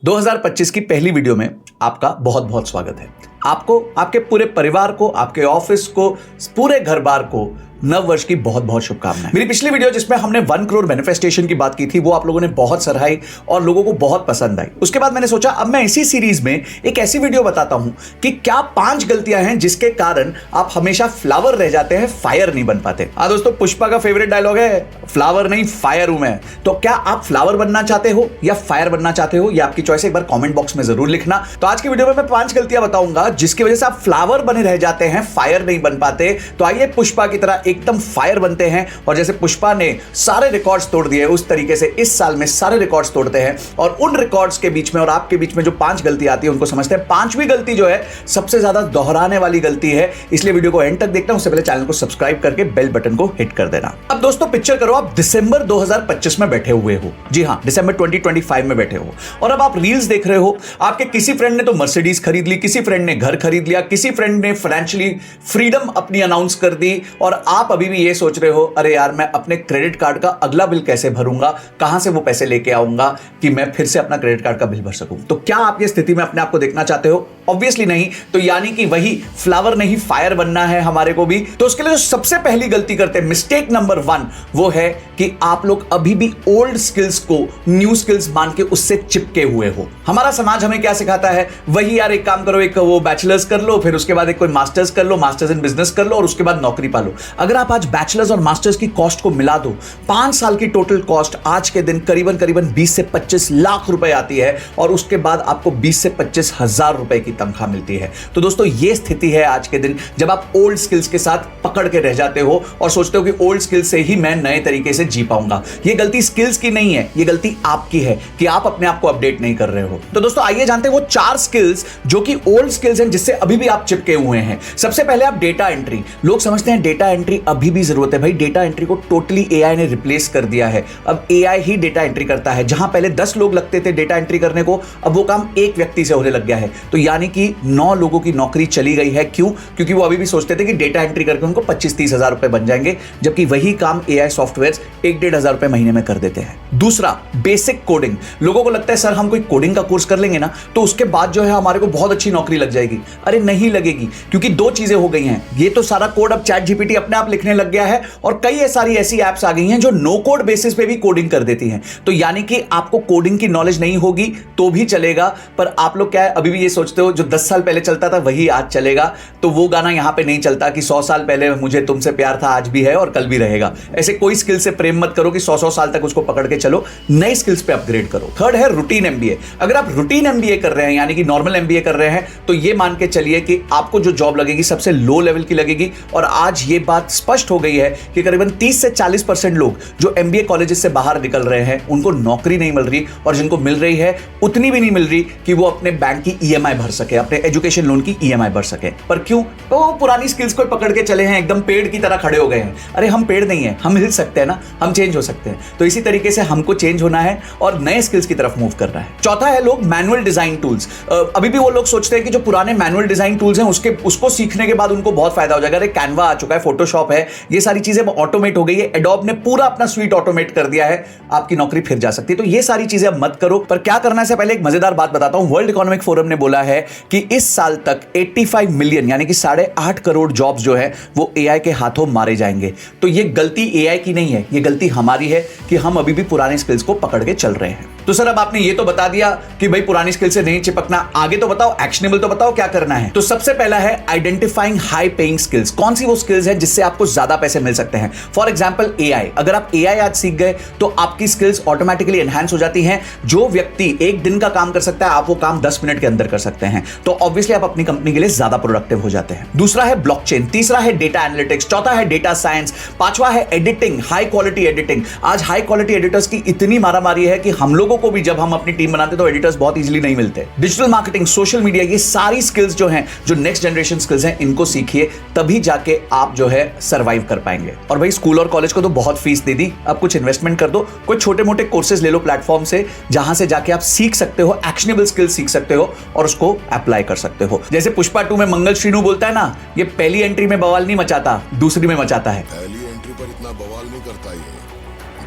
2025 की पहली वीडियो में आपका बहुत बहुत स्वागत है। आपको, आपके पूरे परिवार को, आपके ऑफिस को, पूरे घर बार को नव वर्ष की बहुत बहुत शुभकामनाएं। मेरी पिछली वीडियो जिसमें हमने 1 करोड़ मैनिफेस्टेशन की बात की थी वो आप लोगों ने बहुत सराही और लोगों को बहुत पसंद आई। उसके बाद मैंने सोचा अब मैं इसी सीरीज में एक ऐसी वीडियो बताता हूं कि क्या 5 गलतियां हैं जिसके कारण आप हमेशा फ्लावर रह जाते हैं, फायर नहीं बन पाते। हाँ दोस्तों, पुष्पा का फेवरेट डायलॉग है फ्लावर नहीं फायर हूं मैं। तो क्या आप फ्लावर बनना चाहते हो या फायर बनना चाहते हो, ये आपकी चॉइस है। एक बार कॉमेंट बॉक्स में जरूर लिखना। तो आज की वीडियो में मैं 5 गलतियां बताऊंगा जिसकी वजह से आप फ्लावर बने रह जाते हैं, फायर नहीं बन पाते। तो आइए पुष्पा की तरह एकदम फायर बनते हैं और जैसे पुष्पा ने सारे रिकॉर्ड्स तोड़ दिए उस तरीके से इस साल में सारे रिकॉर्ड्स तोड़ते हैं और उन रिकॉर्ड्स के बीच में और आपके बीच में जो 5 गलती आती है उनको समझते हैं। 5वीं गलती जो है सबसे ज्यादा दोहराने वाली गलती है, इसलिए वीडियो को एंड तक देखना। उससे पहले चैनल को सब्सक्राइब करके बेल बटन को हिट कर देना। अब दोस्तों पिक्चर करो, आप दिसंबर 2025 में बैठे हुए हो। जी हां, दिसंबर 2025 में बैठे हो और अब आप रील्स देख रहे हो। आपके किसी फ्रेंड ने तो मर्सिडीज खरीद ली, किसी फ्रेंड ने घर खरीद लिया, किसी फ्रेंड ने फाइनेंशियली फ्रीडम अपनी अनाउंस कर दी और आप अभी भी ये सोच रहे हो अरे यार मैं अपने क्रेडिट कार्ड का अगला बिल कैसे भरूंगा, कहां से वो पैसे लेके आऊंगा कि मैं फिर से अपना क्रेडिट कार्ड का बिल भर सकूं। तो क्या आप ये स्थिति में अपने आप को देखना चाहते हो? ऑब्वियसली नहीं। तो यानी कि वही फ्लावर नहीं फायर बनना है हमारे को भी। तो उसके लिए जो सबसे पहली गलती करते हैं, मिस्टेक नंबर 1, वो है कि आप लोग अभी भी ओल्ड स्किल्स को न्यू स्किल्स मान के उससे चिपके हुए हो। हमारा समाज हमें क्या सिखाता है, वही यार एक काम करो, एक वो बैचलर्स कर लो, फिर उसके बाद एक कोई मास्टर्स कर लो, मास्टर्स इन बिजनेस कर लो और उसके बाद नौकरी पालो। अगर आप आज बैचलर्स और मास्टर्स की कॉस्ट को मिला दो, 5 साल की टोटल कॉस्ट आज के दिन करीबन 20 से 25 लाख रुपए आती है और उसके बाद आपको 20 से 25 हजार रुपए की तनख्वाह मिलती है। तो दोस्तों ये स्थिति है आज के दिन जब आप ओल्ड स्किल्स के साथ पकड़ के रह जाते हो और सोचते हो कि ओल्ड स्किल्स से ही मैं नए तरीके से जी पाऊंगा। ये गलती स्किल्स की नहीं है, ये गलती आपकी है कि आप अपने आप को अपडेट नहीं कर रहे हो। तो दोस्तों आइए जानते हैं वो 4 स्किल्स जो कि ओल्ड स्किल्स हैं जिससे अभी भी आप चिपके हुए हैं। सबसे पहले आप डेटा एंट्री। लोग समझते हैं डेटा एंट्री अभी भी जरूरत है। भाई डेटा एंट्री को टोटली एआई ने रिप्लेस कर दिया है। अब एआई ही डेटा एंट्री करता है। जहां पहले 10 लोग लगते थे डेटा एंट्री करने को, अब वो काम एक व्यक्ति से होने लग गया है। तो यानी कि 9 लोगों की नौकरी चली गई है। क्यों? क्योंकि वो अभी भी सोचते थे कि डेटा एंट्री करके उनको 25-30 हजार रुपए बन जाएंगे, जबकि वही काम एआई सॉफ्टवेयर 1-1.5 हजार रुपए महीने में कर देते हैं। दूसरा, बेसिक कोडिंग। लोगों को लगता है सर हम कोई कोडिंग का कोर्स कर लेंगे ना तो उसके बाद जो है हमारे को बहुत अच्छी नौकरी लग जाएगी। अरे नहीं लगेगी, क्योंकि 2 चीजें हो गई हैं। ये तो सारा कोड अब चैट जीपीटी अपने आप लिखने लग गया है और कई सारी ऐसी एप्स आ गई हैं जो नो कोड बेसिस पे भी कोडिंग कर देती हैं। तो यानी कि आपको कोडिंग की नॉलेज नहीं होगी तो भी चलेगा, पर आप लोग क्या है अभी भी ये सोचते हो जो 10 साल पहले चलता था वही आज चलेगा। तो वो गाना यहां पे नहीं चलता कि 100 साल पहले मुझे तुमसे प्यार था, आज भी है और कल भी रहेगा। ऐसे कोई स्किल से प्रेम मत करो कि 100 साल तक उसको पकड़ के चलो, नए स्किल्स पे अपग्रेड करो। थर्ड है रूटीन एमबीए। अगर आप रूटीन एमबीए कर रहे हैं यानी कि नॉर्मल एमबीए कर रहे हैं तो ये मान के चलिए कि आपको जो जॉब लगेगी सबसे लो लेवल की लगेगी। और आज ये बात स्पष्ट हो गई है कि करीबन 30 से 40% लोग जो एमबीए कॉलेजेस से बाहर निकल रहे हैं उनको नौकरी नहीं मिल रही और जिनको मिल रही है उतनी भी नहीं मिल रही कि वो अपने बैंक की ईएमआई भर सके, अपने एजुकेशन लोन की ईएमआई भर सके। पर क्यों? तो वो पुरानी स्किल्स को पकड़ के चले हैं, एकदम पेड़ की तरह खड़े हो गए हैं। अरे हम पेड़ नहीं है, हम हिल सकते हैं ना, हम चेंज हो सकते हैं। तो इसी तरीके से हमको चेंज होना है और नए स्किल्स की तरफ मूव करना है। चौथा है लोग मैनुअल डिजाइन टूल्स। अभी भी वो लोग सोचते हैं कि जो पुराने मैनुअल डिजाइन टूल्स हैं उसको सीखने के बाद उनको बहुत फायदा हो जाएगा। अरे कैनवा आ चुका है, फोटोशॉप है, ये सारी चीजें ऑटोमेट हो गई है। एडोब ने पूरा अपना स्वीट ऑटोमेट कर दिया है, आपकी नौकरी फिर जा सकती है। तो ये सारी चीजें अब मत करो। पर क्या करना है से पहले एक मजेदार बात बताता हूं। वर्ल्ड इकोनॉमिक फोरम ने बोला है कि इस साल तक 85 मिलियन यानी कि 8.5 करोड़ जॉब्स जो है वो एआई के हाथों मारे जाएंगे। तो ये गलती एआई की नहीं है, ये गलती हमारी है कि हम अभी भी पुराने स्किल्स को पकड़ के चल रहे हैं। तो सर अब आपने ये तो बता दिया कि भाई पुरानी स्किल से नहीं चिपकना, आगे तो बताओ, एक्शनेबल तो बताओ क्या करना है। तो सबसे पहला है आइडेंटिफाइंग हाई पेइंग स्किल्स। कौन सी वो स्किल्स है जिससे आपको ज्यादा पैसे मिल सकते हैं। For example AI. अगर आप एआई आज सीख गए तो आपकी स्किल्स ऑटोमेटिकली एनहांस हो जाती हैं। जो व्यक्ति 1 दिन का काम कर सकता है आप वो काम 10 मिनट के अंदर कर सकते हैं। तो ऑब्वियसली आप अपनी कंपनी के लिए ज्यादा प्रोडक्टिव हो जाते हैं। दूसरा है ब्लॉकचेन। तीसरा है डेटा एनालिटिक्स। चौथा है डेटा साइंस। पांचवा है एडिटिंग, हाई क्वालिटी एडिटिंग। आज हाई क्वालिटी एडिटर्स की इतनी मारामारी है कि हम लोगों को भी जब हम अपनी टीम बनाते तो एडिटर्स बहुत इजीली नहीं मिलते। डिजिटल मार्केटिंग, सोशल मीडिया, ये सारी स्किल्स जो हैं, जो नेक्स्ट जनरेशन स्किल्स हैं, इनको सीखिए, तभी जाके आप जो है सर्वाइव कर पाएंगे। और भाई स्कूल और कॉलेज को तो बहुत फीस दे दी, अब कुछ इन्वेस्टमेंट कर दो, कोई छोटे मोटे कोर्सेज ले लो प्लेटफॉर्म से, जहां से जाके आप सीख सकते हो, एक्शनेबल स्किल्स सीख सकते हो और उसको अप्लाई कर सकते हो। जैसे पुष्पा 2 में मंगल श्रीनु बोलता है ना, ये पहली एंट्री में बवाल नहीं मचाता, दूसरी में मचाता है। पहली एंट्री पर इतना बवाल नहीं करता ये,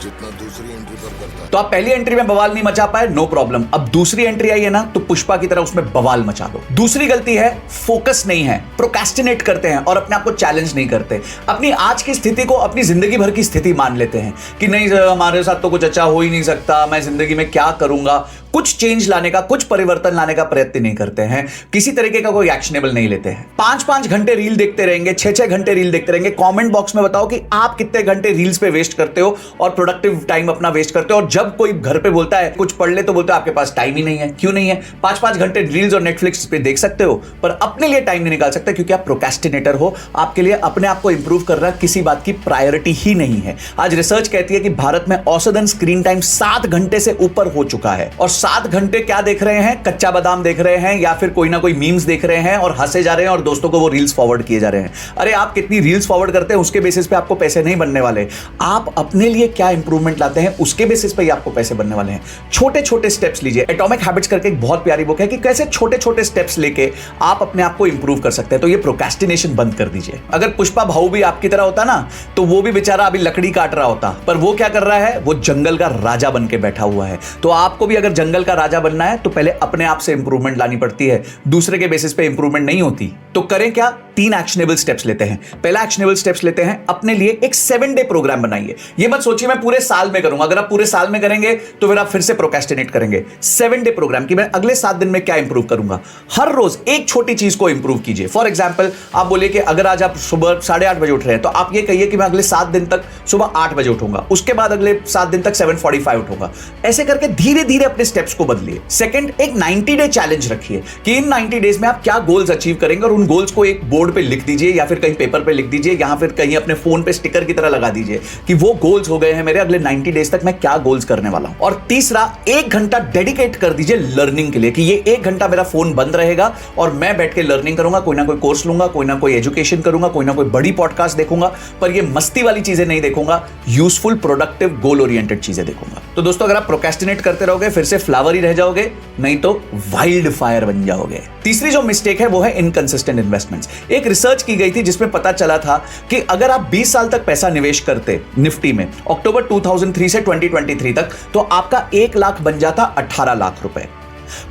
जितना दूसरी एंट्री पर करता है। तो आप पहली एंट्री में बवाल नहीं मचा पाए, नो प्रॉब्लम, अब दूसरी एंट्री आई है ना, तो पुष्पा की तरह उसमें बवाल मचा दो। दूसरी गलती है फोकस नहीं है, प्रोक्रेस्टिनेट करते हैं और अपने आप को चैलेंज नहीं करते। अपनी आज की स्थिति को अपनी जिंदगी भर की स्थिति मान लेते हैं कि नहीं हमारे साथ तो कुछ अच्छा हो ही नहीं सकता, मैं जिंदगी में क्या करूंगा। कुछ चेंज लाने का, कुछ परिवर्तन लाने का प्रयत्न नहीं करते हैं, किसी तरीके का कोई एक्शनेबल नहीं लेते हैं। 5-5 घंटे रील देखते रहेंगे, 6-6 घंटे रील देखते रहेंगे। कमेंट बॉक्स में बताओ कि आप कितने घंटे रील्स पे वेस्ट करते हो और प्रोडक्टिव टाइम अपना वेस्ट करते हो। और जब कोई घर पे बोलता है कुछ पढ़ ले तो बोलते हो आपके पास टाइम ही नहीं है। क्यों नहीं है? 5-5 घंटे रील्स और नेटफ्लिक्स पे देख सकते हो पर अपने लिए टाइम नहीं निकाल सकते क्योंकि आप प्रोक्रेस्टिनेटर हो। आपके लिए अपने आप को इंप्रूव करना किसी बात की प्रायोरिटी ही नहीं है। आज रिसर्च कहती है कि भारत में औसतन स्क्रीन टाइम 7 घंटे से ऊपर हो चुका है। और 7 घंटे क्या देख रहे हैं? कच्चा बादाम देख रहे हैं या फिर कोई ना कोई मीम्स देख रहे हैं और हंसे जा रहे हैं और दोस्तों को वो रील्स फॉरवर्ड किए जा रहे हैं। अरे आप कितनी रील्स फॉरवर्ड करते हैं उसके बेसिस पे आपको पैसे नहीं बनने वाले। आप अपने लिए क्या इंप्रूवमेंट लाते हैं उसके बेसिस पे ही आपको पैसे बनने वाले हैं। छोटे छोटे स्टेप्स लीजिए। एटॉमिक हैबिट्स करके एक बहुत प्यारी बुक है कि कैसे छोटे छोटे स्टेप्स लेके आप अपने आप को इंप्रूव कर सकते हैं। तो ये प्रोक्रेस्टिनेशन बंद कर दीजिए। अगर पुष्पा भाऊ भी आपकी तरह होता ना तो वो भी बेचारा अभी लकड़ी काट रहा होता, पर वो क्या कर रहा है? वो जंगल का राजा बन के बैठा हुआ है। तो आपको भी अगर जंगल का राजा बनना है तो पहले अपने आप से इंप्रूवमेंट लानी पड़ती है, दूसरे के बेसिस पे इंप्रूवमेंट नहीं होती। तो करें क्या? 3 एक्शनेबल स्टेप्स लेते हैं। पहला एक्शनेबल स्टेप्स लेते हैं, अपने लिए एक 7 डे प्रोग्राम बनाइए। ये मत सोचिए मैं पूरे साल में करूंगा। अगर आप पूरे साल में करेंगे तो फिर आप फिर से प्रोक्रेस्टिनेट करेंगे। 7 डे प्रोग्राम कि मैं अगले 7 दिन में क्या इंप्रूव करूंगा। हर रोज एक छोटी चीज को इंप्रूव कीजिए। फॉर एग्जाम्पल आप बोलिए कि अगर आज आप सुबह 8:30 बजे उठ रहे हैं तो आप ये कहिए कि मैं अगले 7 दिन तक सुबह 8 बजे उठूंगा, उसके बाद अगले 7 दिन तक 7:45 उठूंगा। ऐसे करके धीरे धीरे अपने स्टेप्स को बदलिए। सेकंड, एक 90 डे चैलेंज रखिए कि इन 90 डेज में आप क्या गोल्स अचीव करेंगे और उन गोल्स को एक बोर्ड पे लिख दीजिए या फिर कहीं पेपर पे लिख दीजिए या फिर कहीं अपने फोन पे स्टिकर की तरह लगा दीजिए कि वो गोल्स हो गए हैं मेरे, अगले 90 डेज तक मैं क्या गोल्स करने वाला हूं। और तीसरा, 1 घंटा डेडिकेट कर दीजिए लर्निंग के लिए कि ये 1 घंटा मेरा फोन बंद रहेगा और मैं बैठ के लर्निंग करूंगा, कोई ना कोई कोर्स लूंगा, कोई ना कोई एजुकेशन करूंगा, कोई ना कोई बड़ी पॉडकास्ट देखूंगा, पर ये मस्ती वाली चीजें नहीं देखूंगा, यूजफुल, प्रोडक्टिव, गोल ओरिएंटेड चीजें देखूंगा। तो दोस्तों अगर आप प्रोक्रेस्टिनेट करते रहोगे फिर से फ्लावर ही रह जाओगे, नहीं तो वाइल्ड फायर बन जाओगे। तीसरी जो मिस्टेक है वो है इनकंसिस्टेंट इन्वेस्टमेंट्स। एक रिसर्च की गई थी जिसमें पता चला था कि अगर आप 20 साल तक पैसा निवेश करते निफ्टी में अक्टूबर 2003 से 2023 तक तो आपका 1 लाख बन जाता 18 लाख रुपए।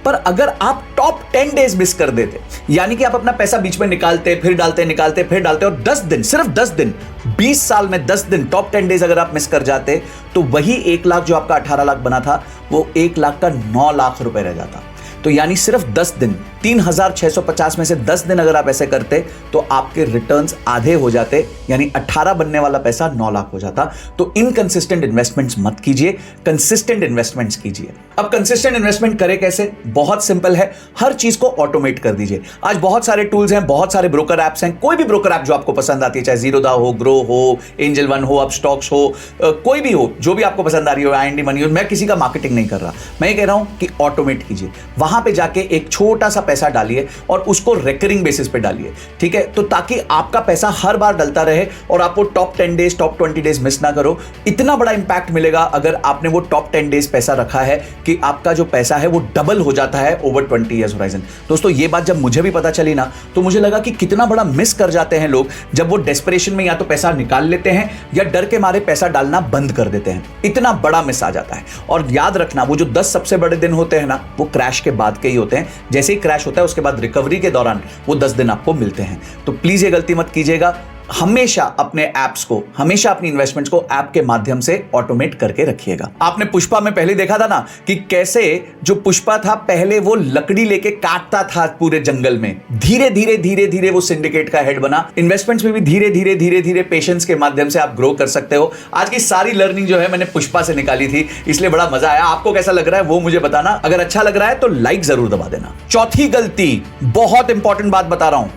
पर अगर आप टॉप 10 डेज मिस कर देते, यानी कि आप अपना पैसा बीच में निकालते फिर डालते निकालते फिर डालते और 10 दिन, सिर्फ 10 दिन, 20 साल में 10 दिन टॉप 10 डेज अगर आप मिस कर जाते तो वही 1 लाख जो आपका 18 लाख बना था वो 1 लाख का 9 लाख रुपए रह जाता। तो यानी सिर्फ 10 दिन, 3650 में से 10 दिन अगर आप ऐसे करते तो आपके रिटर्न्स आधे हो जाते, यानी 18 बनने वाला पैसा 9 लाख हो जाता। तो इनकंसिस्टेंट इन्वेस्टमेंट्स मत कीजिए, कंसिस्टेंट इन्वेस्टमेंट्स कीजिए। अब कंसिस्टेंट इन्वेस्टमेंट करें कैसे? बहुत सिंपल है, हर चीज को ऑटोमेट कर दीजिए। आज बहुत सारे टूल्स हैं, बहुत सारे ब्रोकर एप्स हैं, कोई भी ब्रोकर ऐप जो आपको पसंद आती है, चाहे जीरोधा हो, ग्रो हो, एंजल वन हो, अपस्टॉक्स हो, कोई भी हो, जो भी आपको पसंद आ रही हो, IND मनी हो, मैं किसी का मार्केटिंग नहीं कर रहा, मैं ये कह रहा हूं कि ऑटोमेट कीजिए। वहां पे जाके एक छोटा सा पैसा डालिए और उसको रेकरिंग बेसिस पे डालिए, ठीक है? तो ताकि आपका पैसा हर बार डलता रहे और आप वो top 10 days, top 20 days miss ना करो। इतना बड़ा इंपैक्ट मिलेगा अगर आपने वो टॉप 10 डेज पैसा रखा है कि आपका जो पैसा है वो डबल हो जाता है ओवर 20 ईयर्स होराइजन। दोस्तों ये बात जब मुझे भी पता चली ना तो मुझे लगा कि कितना बड़ा मिस कर जाते हैं लोग जब वो डेस्परेशन में या तो पैसा निकाल लेते हैं या डर के मारे पैसा डालना बंद कर देते हैं। इतना बड़ा मिस आ जाता है। और याद रखना, वो जो 10 सबसे बड़े दिन होते हैं ना वो क्रैश के बाद के ही होते हैं। जैसे ही क्रैश होता है उसके बाद रिकवरी के दौरान वो 10 दिन आपको मिलते हैं। तो प्लीज ये गलती मत कीजिएगा। हमेशा अपने एप्स को, हमेशा अपनी इन्वेस्टमेंट्स को ऐप के माध्यम से ऑटोमेट करके रखिएगा। आपने पुष्पा में पहले देखा था ना कि कैसे जो पुष्पा था पहले वो लकड़ी लेके काटता था पूरे जंगल में, धीरे धीरे धीरे धीरे वो सिंडिकेट का हेड बना। इन्वेस्टमेंट्स में भी धीरे धीरे धीरे धीरे पेशेंस के माध्यम से आप ग्रो कर सकते हो। आज की सारी लर्निंग जो है मैंने पुष्पा से निकाली थी, इसलिए बड़ा मजा आया। आपको कैसा लग रहा है वो मुझे बताना। अगर अच्छा लग रहा है तो लाइक जरूर दबा देना। चौथी गलती, बहुत इंपॉर्टेंट बात बता रहा हूं,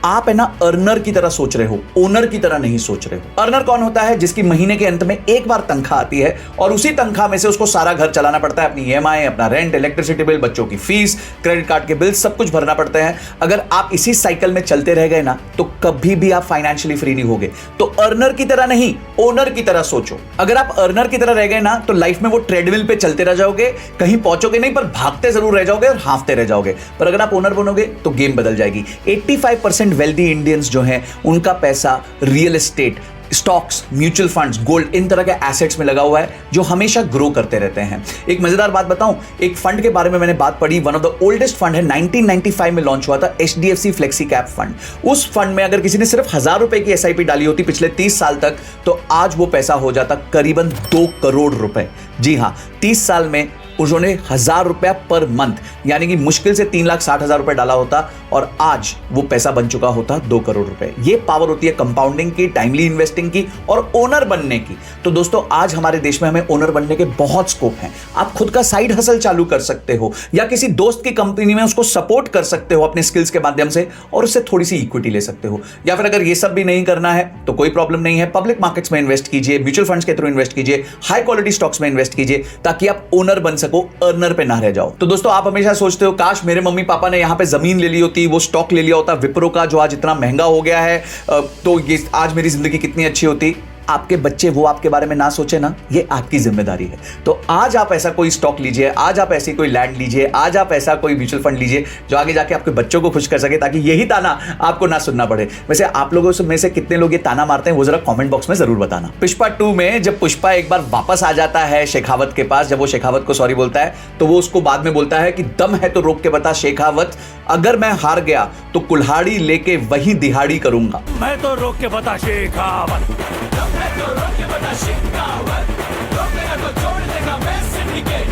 आप है ना अर्नर की तरह सोच रहे हो, ओनर की तरह नहीं सोच रहे हो। अर्नर कौन होता है? जिसकी महीने के अंत में एक बार तनख्वाह आती है और उसी तनख्वाह में से उसको सारा घर चलाना पड़ता है, अपनी EMI, अपना रेंट, इलेक्ट्रिसिटी बिल, बच्चों की फीस, क्रेडिट कार्ड के बिल, सब कुछ भरना पड़ता है। अगर आप इसी साइकिल में चलते रह गए ना तो कभी भी आप फाइनेंशियली फ्री नहीं होगे। तो अर्नर की तरह नहीं, ओनर की तरह सोचो। अगर आप अर्नर की तरह रह गए ना तो लाइफ में वो ट्रेडमिल पे चलते रह जाओगे, कहीं पहुंचोगे नहीं, पर भागते जरूर रह जाओगे और हांफते रह जाओगे। पर अगर आप ओनर बनोगे तो गेम बदल जाएगी। 85% वेल्दी इंडियंस जो हैं उनका पैसा real estate, stocks, mutual funds, gold, इन तरह के एसेट्स में लगा हुआ है जो हमेशा ग्रो करते रहते हैं। एक मजेदार बात बताऊं, एक फंड के बारे में मैंने बात पढ़ी, one of the oldest fund है, 1995 में लॉन्च हुआ था, HDFC फ्लेक्सी कैप फंड। उस फंड में अगर किसी ने सिर्फ 1000 रुपए की SIP डाली होती पिछले 30 साल तक, तो आज वो पैसा हो जाता करीबन 2 करोड़ रुपए। जी हां, 30 साल में उन्होंने 1000 रुपया पर मंथ, यानी कि मुश्किल से 3,60,000 रुपए डाला होता और आज वो पैसा बन चुका होता 2 करोड़ रुपए। ये पावर होती है कंपाउंडिंग की, टाइमली इन्वेस्टिंग की और ओनर बनने की। तो दोस्तों, आज हमारे देश में हमें ओनर बनने के बहुत स्कोप हैं। आप खुद का साइड हसल चालू कर सकते हो या किसी दोस्त की कंपनी में उसको सपोर्ट कर सकते हो अपने स्किल्स के माध्यम से और उससे थोड़ी सी इक्विटी ले सकते हो। या फिर अगर ये सब भी नहीं करना है तो कोई प्रॉब्लम नहीं है, पब्लिक मार्केट्स में इन्वेस्ट कीजिए, म्यूचुअल फंड्स के थ्रू इन्वेस्ट कीजिए, हाई क्वालिटी स्टॉक्स में इन्वेस्ट कीजिए ताकि आप ओनर बन सको, अर्नर पे ना रह जाओ। तो दोस्तों, आप हमेशा सोचते हो काश मेरे मम्मी पापा ने यहां पे जमीन ले ली होती, वो स्टॉक ले लिया होता विप्रो का जो आज इतना महंगा हो गया है, तो ये आज मेरी जिंदगी कितनी अच्छी होती। आपके बच्चे वो आपके बारे में ना सोचे ना, ये आपकी जिम्मेदारी है। तो आज आप ऐसा कोई स्टॉक लीजिए, आज आप ऐसी कोई लैंड लीजिए, आज आप ऐसा कोई म्यूचुअल फंड लीजिए जो आगे जाके आपके बच्चों को खुश कर सके, ताकि यही ताना आपको ना सुनना पड़े। वैसे आप लोगों में से कितने लोग ये ताना मारते हैं वो जरा कमेंट बॉक्स में जरूर बताना। पुष्पा 2 में जब पुष्पा एक बार वापस आ जाता है शेखावत के पास, जब वो शेखावत को सॉरी बोलता है तो वो उसको बाद में बोलता है कि दम है तो रोक के बता शेखावत, अगर मैं हार गया तो कुल्हाड़ी लेके वही दिहाड़ी करूंगा। मैं तो रोक के बता शेखावत,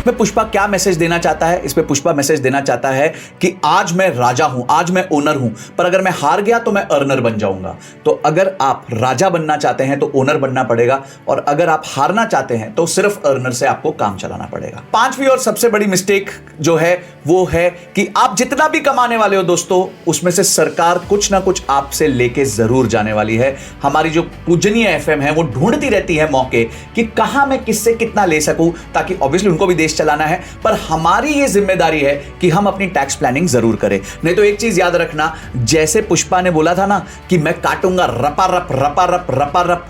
में पुष्पा क्या मैसेज देना चाहता है? इसमें पुष्पा मैसेज देना चाहता है कि आज मैं राजा हूं, आज मैं ओनर हूं, पर अगर मैं हार गया तो मैं अर्नर बन जाऊंगा। तो अगर आप राजा बनना चाहते हैं तो ओनर बनना पड़ेगा, और अगर आप हारना चाहते हैं तो सिर्फ अर्नर से आपको काम चलाना पड़ेगा। पांचवी और सबसे बड़ी मिस्टेक जो है वो है कि आप जितना भी कमाने वाले हो दोस्तों, उसमें से सरकार कुछ ना कुछ आपसे लेके जरूर जाने वाली है। हमारी जो पूजनीय FM है वो ढूंढती रहती है मौके कि कहां मैं किससे कितना ले सकूं, ताकि ऑब्वियसली उनको भी देश चलाना है, पर हमारी ये जिम्मेदारी है कि हम अपनी टैक्स प्लानिंग जरूर करें। नहीं तो एक चीज याद रखना, जैसे पुष्पा ने बोला था ना कि मैं काटूंगा रपा रप रपा रप रपा रप,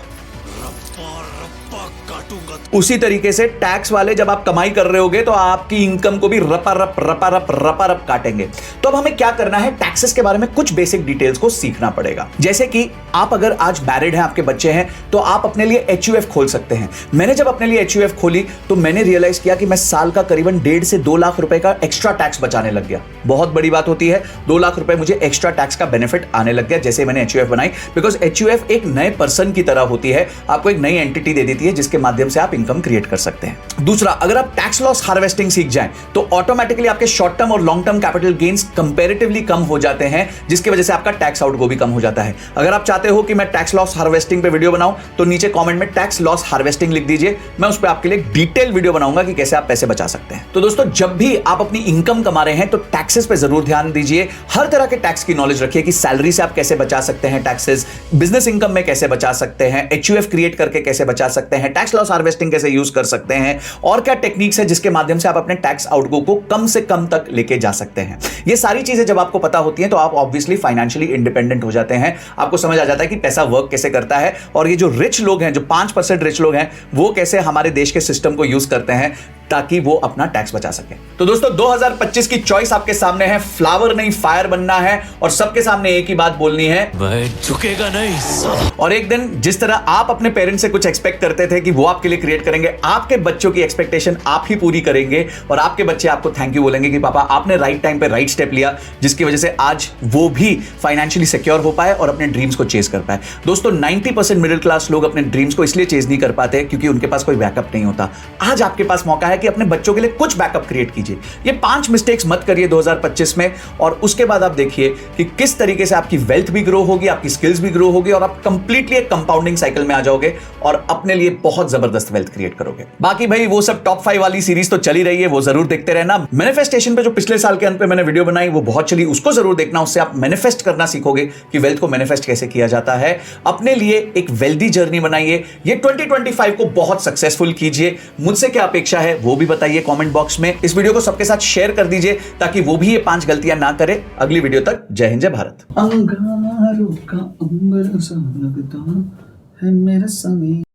उसी तरीके से टैक्स वाले जब आप कमाई कर रहे होगे तो आपकी इनकम को भी रपा रप रपा रप रपा रप काटेंगे। तो अब हमें क्या करना है, टैक्सेस के बारे में कुछ बेसिक डिटेल्स को सीखना पड़ेगा। जैसे कि आप अगर आज मैरिड हैं, आपके बच्चे हैं, तो आप अपने लिए HUF खोल सकते हैं। मैंने जब अपने लिए HUF खोली तो मैंने रियलाइज किया कि मैं साल का करीबन 1.5 से 2 लाख रुपए का एक्स्ट्रा टैक्स बचाने लग गया। बहुत बड़ी बात होती है, 2 लाख रुपए मुझे एक्स्ट्रा टैक्स का बेनिफिट आने लग गया जैसे मैंने HUF बनाई। बिकॉज HUF एक नए पर्सन की तरह होती है, आपको एक नई एंटिटी दे देती है जिसके माध्यम से आप इनकम क्रिएट कर सकते हैं। दूसरा, अगर आप टैक्स लॉस हार्वेस्टिंग सीख जाएं तो ऑटोमेटिकली आपके शॉर्ट टर्म और long term capital gains comparatively कम हो जाते हैं, जिसकी वजह से आपका टैक्स आउटगो भी कम हो जाता है। अगर आप चाहते हो कि मैं टैक्स लॉस हार्वेस्टिंग पे वीडियो बनाऊं तो नीचे कमेंट में टैक्स लॉस हार्वेस्टिंग लिख दीजिए, मैं उस पर आपके लिए डिटेल वीडियो बनाऊंगा कि कैसे आप पैसे बचा सकते हैं। तो दोस्तों, जब भी आप अपनी इनकम कमा रहे हैं तो टैक्सेस पे जरूर ध्यान दीजिए। हर तरह के टैक्स की नॉलेज रखिए कि सैलरी से आप कैसे बचा सकते हैं टैक्सेस, बिजनेस इनकम में कैसे बचा सकते हैं, HUF क्रिएट करके कैसे बचा सकते हैं, टैक्स लॉस हार्वेस्टिंग कैसे यूज कर सकते हैं, और क्या टेक्निक्स है जिसके माध्यम से आप अपने टैक्स आउटगो को कम से कम तक लेके जा सकते हैं। ये सारी चीजें जब आपको पता होती हैं तो आप ऑब्वियसली फाइनेंशियली इंडिपेंडेंट हो जाते हैं। आपको समझ आ जाता है कि पैसा वर्क कैसे करता है, और ये जो रिच लोग हैं, जो 5% रिच लोग हैं, वो कैसे हमारे देश के सिस्टम को यूज करते हैं ताकि वो अपना टैक्स बचा सके। तो दोस्तों, 2025 की चॉइस आपके सामने है, फ्लावर नहीं फायर बनना है, और सबके सामने एक ही बात बोलनी है, मैं झुकेगा नहीं। और एक दिन जिस तरह आप अपने पेरेंट्स से कुछ एक्सपेक्ट करते थे कि वो आपके लिए क्रिएट करेंगे, आपके बच्चों की एक्सपेक्टेशन आप ही पूरी करेंगे, और आपके बच्चे आपको थैंक यू बोलेंगे कि पापा आपने राइट टाइम पे राइट स्टेप लिया, जिसकी वजह से आज वो भी फाइनेंशियली सिक्योर हो पाए और अपने ड्रीम्स को चेज कर पाए। दोस्तों, 90% मिडिल क्लास लोग अपने ड्रीम्स को इसलिए चेज नहीं कर पाते क्योंकि उनके पास कोई बैकअप नहीं होता। आज आपके पास मौका है कि अपने बच्चों के लिए कुछ बैकअप क्रिएट कीजिए। ये 5 मिस्टेक्स मत करिए 2025 में, और उसके बाद आप देखिए कि किस तरीके से आपकी वेल्थ भी ग्रो होगी, आपकी स्किल्स भी ग्रो होगी, और आप कंप्लीटली एक कंपाउंडिंग साइकिल में आ जाओगे और अपने लिए बहुत जबरदस्त वेल्थ क्रिएट करोगे। बाकी भाई वो सब टॉप 5 वाली सीरीज तो चली रही है, वो जरूर देखते रहना। मैनिफेस्टेशन पे जो पिछले साल के अंत पे मैंने वीडियो बनाई वो बहुत चली, उसको जरूर देखना। उससे आप मैनिफेस्ट करना सीखोगे कि वेल्थ को मैनिफेस्ट कैसे किया जाता है। अपने लिए एक वेल्दी जर्नी बनाइए। ये 2025 को बहुत सक्सेसफुल कीजिए। मुझसे क्या अपेक्षा है वो भी बताइए कमेंट बॉक्स में। इस वीडियो को सबके साथ शेयर कर दीजिए ताकि वो भी ये 5 गलतियां ना करे। अगली वीडियो तक जय हिंद, जय भारत। अंगारों का अंबर सा लगता है मेरा समय।